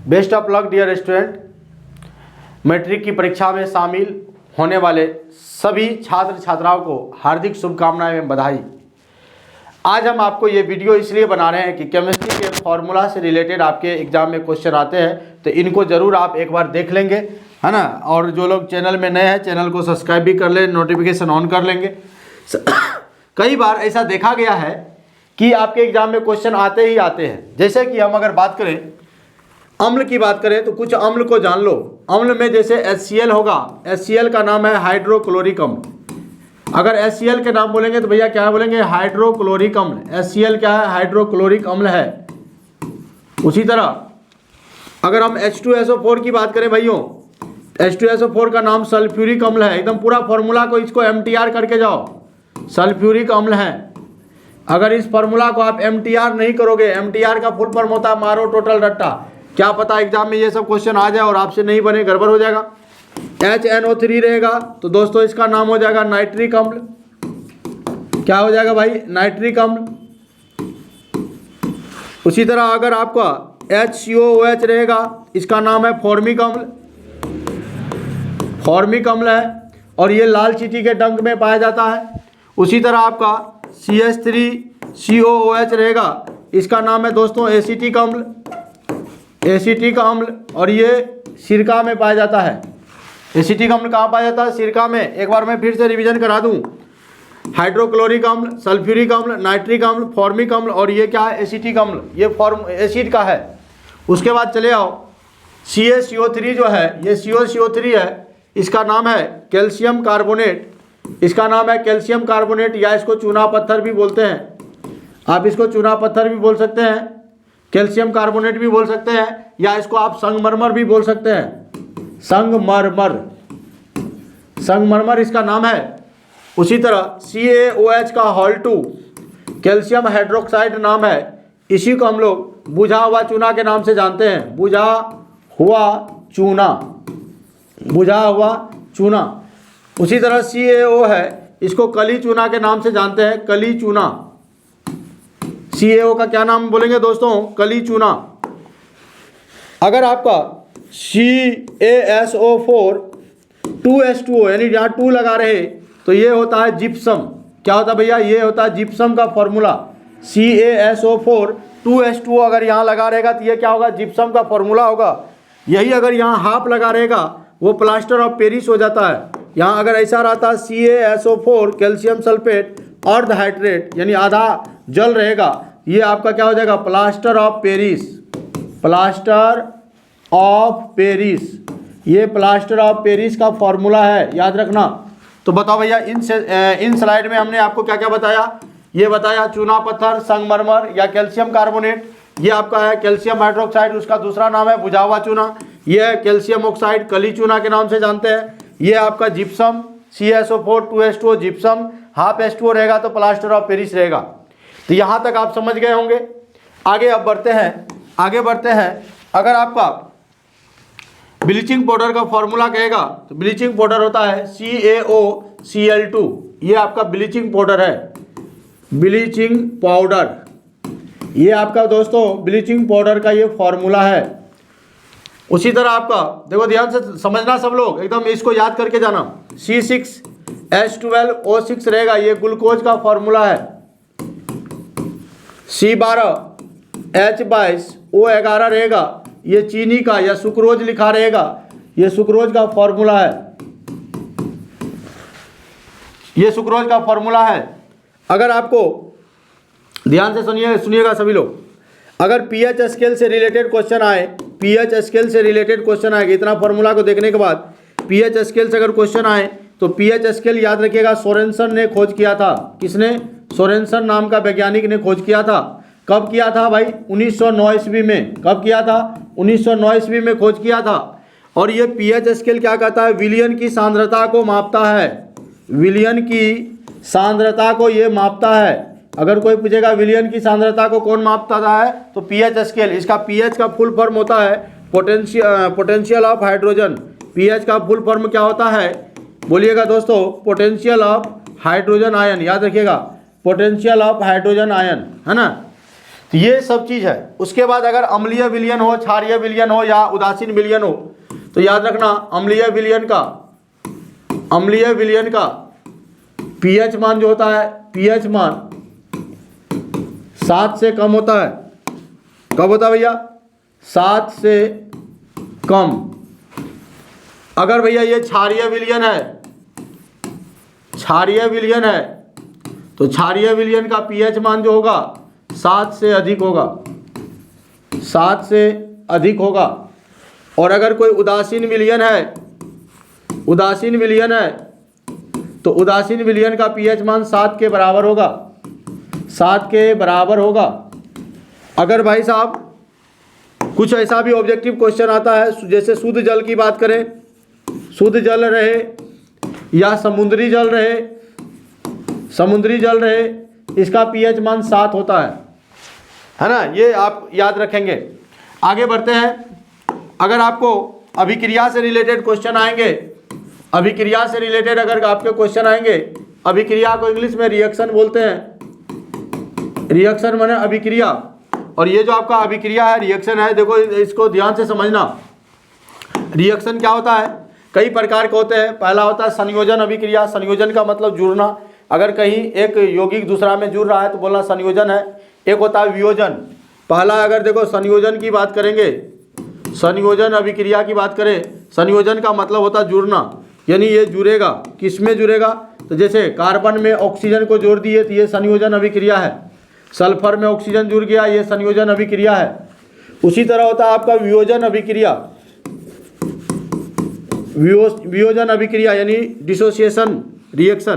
Best of luck dear student. Matric की परीक्षा में शामिल होने वाले सभी छात्र छात्राओं को हार्दिक शुभकामनाएं एवं बधाई। आज हम आपको ये वीडियो इसलिए बना रहे हैं कि केमिस्ट्री के फॉर्मूला से रिलेटेड आपके एग्जाम में क्वेश्चन आते हैं, तो इनको ज़रूर आप एक बार देख लेंगे, है ना। और जो लोग चैनल में नए हैं चैनल को सब्सक्राइब भी कर लें, नोटिफिकेशन ऑन कर लेंगे। कई बार ऐसा देखा गया है कि आपके एग्जाम में क्वेश्चन आते ही आते हैं। जैसे कि हम अगर बात करें अम्ल की बात करें तो कुछ अम्ल को जान लो। अम्ल में जैसे HCl होगा, HCl का नाम है हाइड्रोक्लोरिक अम्ल। अगर HCl के नाम बोलेंगे तो भैया क्या बोलेंगे? हाइड्रोक्लोरिक अम्ल। HCl क्या है? हाइड्रोक्लोरिक अम्ल है। उसी तरह अगर हम H2SO4 की बात करें भाइयों, H2SO4 का नाम सल्फ्यूरिक अम्ल है। एकदम पूरा फॉर्मूला को इसको MTR करके जाओ, सल्फ्यूरिक अम्ल है। अगर इस फॉर्मूला को आप MTR नहीं करोगे, MTR का फुल फॉर्म होता है मारो टोटल रट्टा। क्या पता एग्जाम में ये सब क्वेश्चन आ जाए और आपसे नहीं बने, गड़बड़ हो जाएगा। HNO3 रहेगा तो दोस्तों इसका नाम हो जाएगा नाइट्रिक अम्ल। क्या हो जाएगा भाई? नाइट्रिक अम्ल। उसी तरह अगर आपका HCOOH रहेगा, इसका नाम है फॉर्मिक अम्ल। फॉर्मिक अम्ल है और ये लाल चींटी के डंक में पाया जाता है। उसी तरह आपका CH3COOH रहेगा, इसका नाम है दोस्तों एसिटिक अम्ल। एसिटिक अम्ल और ये सिरका में पाया जाता है। एसिटिक अम्ल कहाँ पाया जाता है? सिरका में। एक बार मैं फिर से रिवीजन करा दूं, हाइड्रोक्लोरिक अम्ल, सल्फ्यूरिक अम्ल, नाइट्रिक अम्ल, फॉर्मिक अम्ल और ये क्या है? एसिटिक अम्ल। ये फॉर्म एसिड का है। उसके बाद चले आओ CaCO3 जो है, ये CaCO3 है, इसका नाम है कैल्शियम कार्बोनेट। इसका नाम है कैल्शियम कार्बोनेट या इसको चूना पत्थर भी बोलते हैं। आप इसको चूना पत्थर भी बोल सकते हैं, कैल्शियम कार्बोनेट भी बोल सकते हैं, या इसको आप संगमरमर भी बोल सकते हैं। संगमरमर, संगमरमर इसका नाम है। उसी तरह CaOH का हॉल2 कैल्शियम हाइड्रोक्साइड नाम है। इसी को हम लोग बुझा हुआ चूना के नाम से जानते हैं। बुझा हुआ चूना, बुझा हुआ चूना। उसी तरह CaO है, इसको कली चूना के नाम से जानते हैं, कली चूना। CaO का क्या नाम बोलेंगे दोस्तों? कली चूना। अगर आपका CaSO4 2H2O यानी जहाँ 2 लगा रहे तो ये होता है जिप्सम। क्या होता है भैया? ये होता है जिप्सम का फॉर्मूला। CaSO4 2H2O अगर यहाँ लगा रहेगा तो ये क्या होगा? जिप्सम का फॉर्मूला होगा। यही अगर यहाँ हाफ लगा रहेगा वो प्लास्टर ऑफ पेरिस हो जाता है। यहाँ अगर ऐसा रहता CaSO4 कैल्शियम सल्फेट अर्ध हाइड्रेट यानी आधा जल रहेगा, ये आपका क्या हो जाएगा? Plaster of Paris. Plaster of Paris, ये प्लास्टर ऑफ पेरिस का फॉर्मूला है, याद रखना। तो बताओ भैया इन स्लाइड में हमने आपको क्या क्या बताया? ये बताया चूना पत्थर, संगमरमर या कैल्शियम कार्बोनेट। ये आपका है कैल्शियम हाइड्रोक्साइड, उसका दूसरा नाम है बुझा हुआ चूना। ये है कैल्शियम ऑक्साइड, कली चूना के नाम से जानते हैं। ये आपका gypsum, CaSO4 2H2O gypsum, half H2O रहेगा तो प्लास्टर ऑफ पेरिस रहेगा। तो यहाँ तक आप समझ गए होंगे। आगे अब बढ़ते हैं, आगे बढ़ते हैं। अगर आपका ब्लीचिंग पाउडर का फॉर्मूला कहेगा तो ब्लीचिंग पाउडर होता है CaOCl2। ये आपका ब्लीचिंग पाउडर है, ब्लीचिंग पाउडर। ये आपका दोस्तों ब्लीचिंग पाउडर का ये फॉर्मूला है। उसी तरह आपका देखो, ध्यान से समझना सब लोग, एकदम इसको याद करके जाना। C6H12O6 रहेगा, ये ग्लूकोज का फॉर्मूला है। C12H22O11 रहेगा, ये चीनी का या सुक्रोज लिखा रहेगा, ये सुक्रोज का फॉर्मूला है। ये सुक्रोज का फॉर्मूला है। अगर आपको ध्यान से सुनिएगा सभी लोग, अगर pH स्केल से रिलेटेड क्वेश्चन आए, pH स्केल से रिलेटेड क्वेश्चन आएगा, इतना फॉर्मूला को देखने के बाद pH स्केल से अगर क्वेश्चन आए तो pH स्केल याद रखिएगा सोरेनसन ने खोज किया था। किसने? सोरेनसन नाम का वैज्ञानिक ने खोज किया था। कब किया था भाई? 1909 ईस्वी में। कब किया था? 1909 ईस्वी में खोज किया था। और ये pH स्केल क्या कहता है? विलयन की सांद्रता को मापता है। विलयन की सांद्रता को ये मापता है। अगर कोई पूछेगा विलयन की सांद्रता को कौन मापता है तो pH स्केल। इसका pH का फुल फॉर्म होता है पोटेंशियल ऑफ हाइड्रोजन। pH का फुल फॉर्म क्या होता है? बोलिएगा दोस्तों, पोटेंशियल ऑफ हाइड्रोजन आयन। याद रखिएगा, पोटेंशियल ऑफ हाइड्रोजन आयन, है ना। तो ये सब चीज़ है। उसके बाद अगर अम्लीय विलयन हो, क्षारीय विलयन हो या उदासीन विलयन हो, तो याद रखना अम्लीय विलयन का पीएच मान जो होता है, पीएच मान 7 से कम होता है। कब होता है भैया? 7 से कम। अगर भैया ये क्षारीय विलयन है तो क्षारीय विलयन का पीएच मान जो होगा 7 से अधिक होगा, 7 से अधिक होगा। और अगर कोई उदासीन विलयन है तो उदासीन विलयन का पीएच मान 7 के बराबर होगा, 7 के बराबर होगा। अगर भाई साहब कुछ ऐसा भी ऑब्जेक्टिव क्वेश्चन आता है, जैसे शुद्ध जल की बात करें, शुद्ध जल रहे या समुद्री जल रहे, इसका पीएच मान 7 होता है ना। ये आप याद रखेंगे। आगे बढ़ते हैं। अगर आपको अभिक्रिया से रिलेटेड क्वेश्चन आएंगे, अभिक्रिया से रिलेटेड अगर आपके क्वेश्चन आएंगे, अभिक्रिया को इंग्लिश में रिएक्शन बोलते हैं। रिएक्शन माने अभिक्रिया। और ये जो आपका अभिक्रिया है, रिएक्शन है, देखो इसको ध्यान से समझना। रिएक्शन क्या होता है? कई प्रकार के होते हैं। पहला होता है संयोजन अभिक्रिया। संयोजन का मतलब जुड़ना। अगर कहीं एक यौगिक दूसरा में जुड़ रहा है तो बोलना संयोजन है। एक होता है वियोजन। पहला अगर देखो संयोजन की बात करेंगे, संयोजन अभिक्रिया की बात करें, संयोजन का मतलब होता है जुड़ना, यानी ये जुड़ेगा। किस में जुड़ेगा? तो जैसे कार्बन में ऑक्सीजन को जोड़ दिए तो ये संयोजन अभिक्रिया है। सल्फर में ऑक्सीजन जुड़ गया, ये संयोजन अभिक्रिया है। उसी तरह होता है आपका वियोजन अभिक्रिया। वियोजन अभिक्रिया यानी डिसोसिएशन रिएक्शन।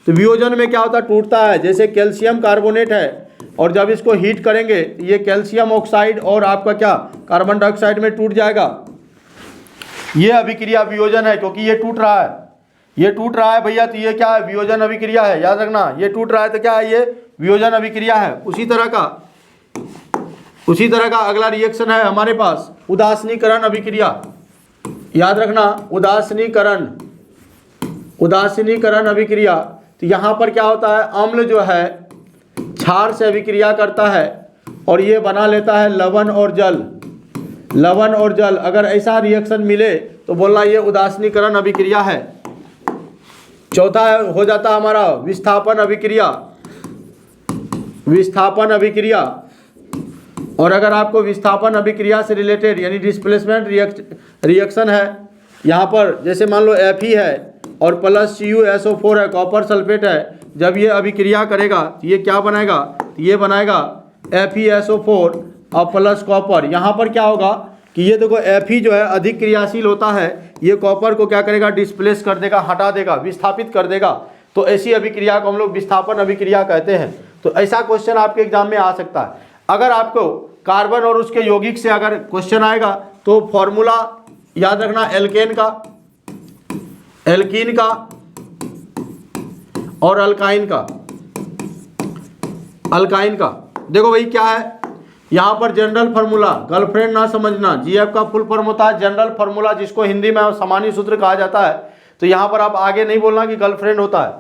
तो वियोजन में क्या होता है? टूटता है। जैसे कैल्शियम कार्बोनेट है और जब इसको हीट करेंगे ये कैल्शियम ऑक्साइड और आपका क्या कार्बन डाइऑक्साइड में टूट जाएगा। ये अभिक्रिया वियोजन है, क्योंकि ये टूट रहा है, ये टूट रहा है भैया, तो ये क्या है? वियोजन अभिक्रिया है। याद रखना, ये टूट रहा है तो क्या है? ये वियोजन अभिक्रिया है। उसी तरह का अगला रिएक्शन है हमारे पास उदासीनीकरण अभिक्रिया। याद रखना उदासीनीकरण अभिक्रिया। तो यहाँ पर क्या होता है? अम्ल जो है क्षार से अभिक्रिया करता है और ये बना लेता है लवण और जल। अगर ऐसा रिएक्शन मिले तो बोलना ये उदासीनीकरण अभिक्रिया है। चौथा हो जाता हमारा विस्थापन अभिक्रिया। और अगर आपको विस्थापन अभिक्रिया से रिलेटेड यानी डिस्प्लेसमेंट रिएक्शन है, यहाँ पर जैसे मान लो Fe है और प्लस CuSO4 है, कॉपर सल्फेट है, जब ये अभिक्रिया करेगा तो ये क्या बनाएगा? ये बनाएगा FeSO4 और प्लस कॉपर। यहाँ पर क्या होगा कि ये देखो Fe जो है अधिक क्रियाशील होता है, ये कॉपर को क्या करेगा? डिस्प्लेस कर देगा, हटा देगा, विस्थापित कर देगा। तो ऐसी अभिक्रिया को हम लोग विस्थापन अभिक्रिया कहते हैं। तो ऐसा क्वेश्चन आपके एग्जाम में आ सकता है। अगर आपको कार्बन और उसके यौगिक से अगर क्वेश्चन आएगा तो फॉर्मूला याद रखना एल्केन का और अल्काइन का। देखो भाई क्या है यहाँ पर जनरल फार्मूला, गर्लफ्रेंड ना समझना। जीएफ का फुल फॉर्म होता है जनरल फार्मूला, जिसको हिंदी में सामान्य सूत्र कहा जाता है। तो यहाँ पर आप आगे नहीं बोलना कि गर्लफ्रेंड होता है,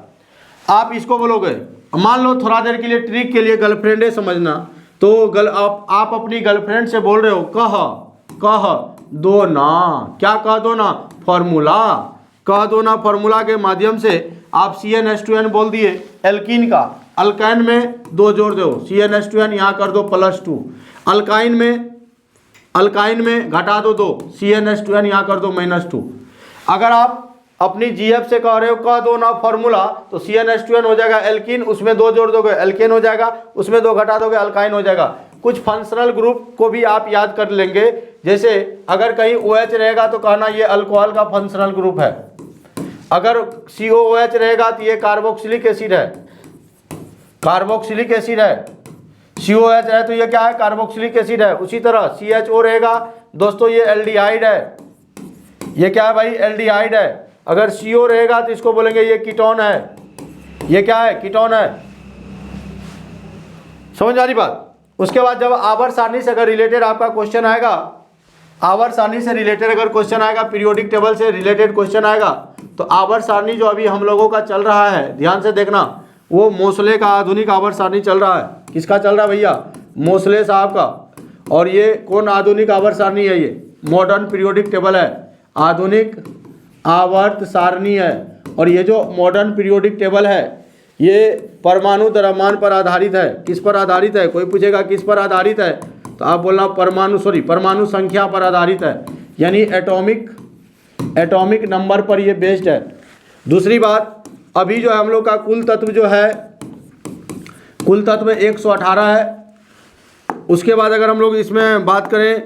आप इसको बोलोगे। मान लो थोड़ा देर के लिए ट्रिक के लिए गर्लफ्रेंड समझना, तो आप अपनी गर्लफ्रेंड से बोल रहे हो कह दो ना, क्या कह दो ना? फॉर्मूला कह दो ना। फॉर्मूला के माध्यम से आप CnH2n बोल दिए एल्कीन का। अल्काइन में 2 जोड़ दो, CnH2n यहाँ कर दो +2। अल्काइन में घटा दो 2, CnH2n यहाँ कर दो -2। अगर आप अपनी GF से कह रहे हो कह दो ना फॉर्मूला, तो CnH2n हो जाएगा एल्कीन, उसमें 2 जोड़ दोगे एल्केन हो जाएगा, उसमें 2 घटा दोगे अल्काइन हो जाएगा। कुछ फंक्शनल ग्रुप को भी आप याद कर लेंगे। जैसे अगर कहीं OH रहेगा तो कहना ये अल्कोहल का फंक्शनल ग्रुप है। अगर COOH रहेगा तो ये कार्बोक्सिलिक एसिड है, COH है तो ये क्या है? कार्बोक्सिलिक एसिड है। उसी तरह CHO रहेगा दोस्तों, ये एल्डिहाइड है। ये क्या है भाई? एल्डिहाइड है। अगर CO रहेगा तो इसको बोलेंगे ये कीटोन है। ये क्या है? कीटोन है। समझ आ रही बात? उसके बाद जब आवर्त सारणी से अगर रिलेटेड आपका क्वेश्चन आएगा, आवर्त सारणी से रिलेटेड अगर क्वेश्चन आएगा, पीरियोडिक टेबल से रिलेटेड क्वेश्चन आएगा, तो आवर्त सारणी जो अभी हम लोगों का चल रहा है, ध्यान से देखना, वो मोसले का आधुनिक आवर्त सारणी चल रहा है। किसका चल रहा है भैया? मोसले साहब का। और ये कौन आधुनिक आवर्त सारणी है, ये मॉडर्न पीरियोडिक टेबल है, आधुनिक आवर्त सारणी है। और ये जो मॉडर्न पीरियोडिक टेबल है ये परमाणु द्रव्यमान पर आधारित है। किस पर आधारित है, कोई पूछेगा किस पर आधारित है तो आप बोलना परमाणु संख्या पर आधारित है, यानी एटॉमिक नंबर पर ये बेस्ड है। दूसरी बात, अभी जो है हम लोग का कुल तत्व जो है, कुल तत्व 118 है। उसके बाद अगर हम लोग इसमें बात करें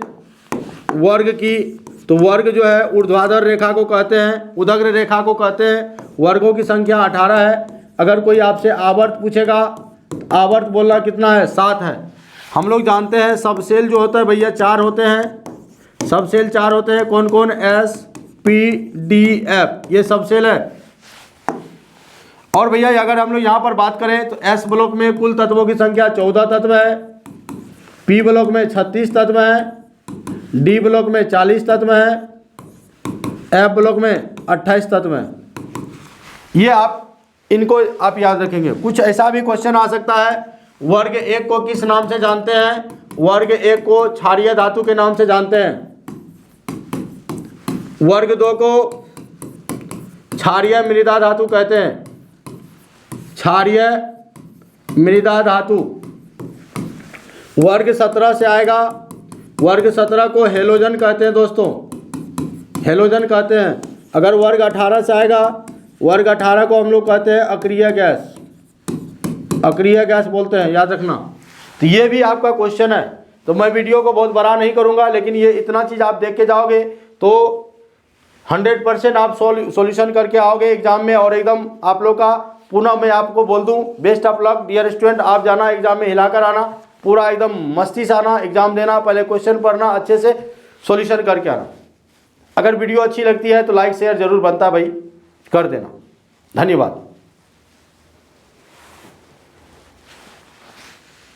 वर्ग की, तो वर्ग जो है ऊर्ध्वाधर रेखा को कहते हैं, उदग्र रेखा को कहते हैं। वर्गों की संख्या 18 है। अगर कोई आपसे आवर्त पूछेगा, आवर्त बोलना कितना है, 7 है। हम लोग जानते हैं सबसेल जो होता है भैया 4 होते हैं, सबसेल 4 होते हैं। कौन कौन, S P D F, ये सबसेल है। और भैया अगर हम लोग यहाँ पर बात करें तो S ब्लॉक में कुल तत्वों की संख्या 14 तत्व है, P ब्लॉक में 36 तत्व है, D ब्लॉक में 40 तत्व है, F ब्लॉक में 28 तत्व है। ये आप इनको आप याद रखेंगे। कुछ ऐसा भी क्वेश्चन आ सकता है, वर्ग 1 को किस नाम से जानते हैं, वर्ग 1 को क्षारीय धातु के नाम से जानते हैं, वर्ग 2 को क्षारीय मृदा धातु कहते हैं, क्षारीय मृदा धातु। वर्ग 17 से आएगा, वर्ग 17 को हेलोजन कहते हैं दोस्तों, हेलोजन कहते हैं। अगर वर्ग 18 से आएगा, वर्ग 18 को हम लोग कहते हैं अक्रिय गैस, अक्रिय गैस बोलते हैं, याद रखना। तो ये भी आपका क्वेश्चन है। तो मैं वीडियो को बहुत बड़ा नहीं करूँगा, लेकिन ये इतना चीज़ आप देख के जाओगे तो 100% आप सॉल्यूशन करके आओगे एग्जाम में। और एकदम आप लोग का पुनः मैं आपको बोल दूं, best of luck dear student. आप जाना एग्जाम में हिलाकर आना, पूरा एकदम मस्ती से आना, एग्जाम देना, पहले क्वेश्चन पढ़ना, अच्छे से सॉल्यूशन करके आना। अगर वीडियो अच्छी लगती है तो लाइक शेयर जरूर बनता भाई कर देना। धन्यवाद।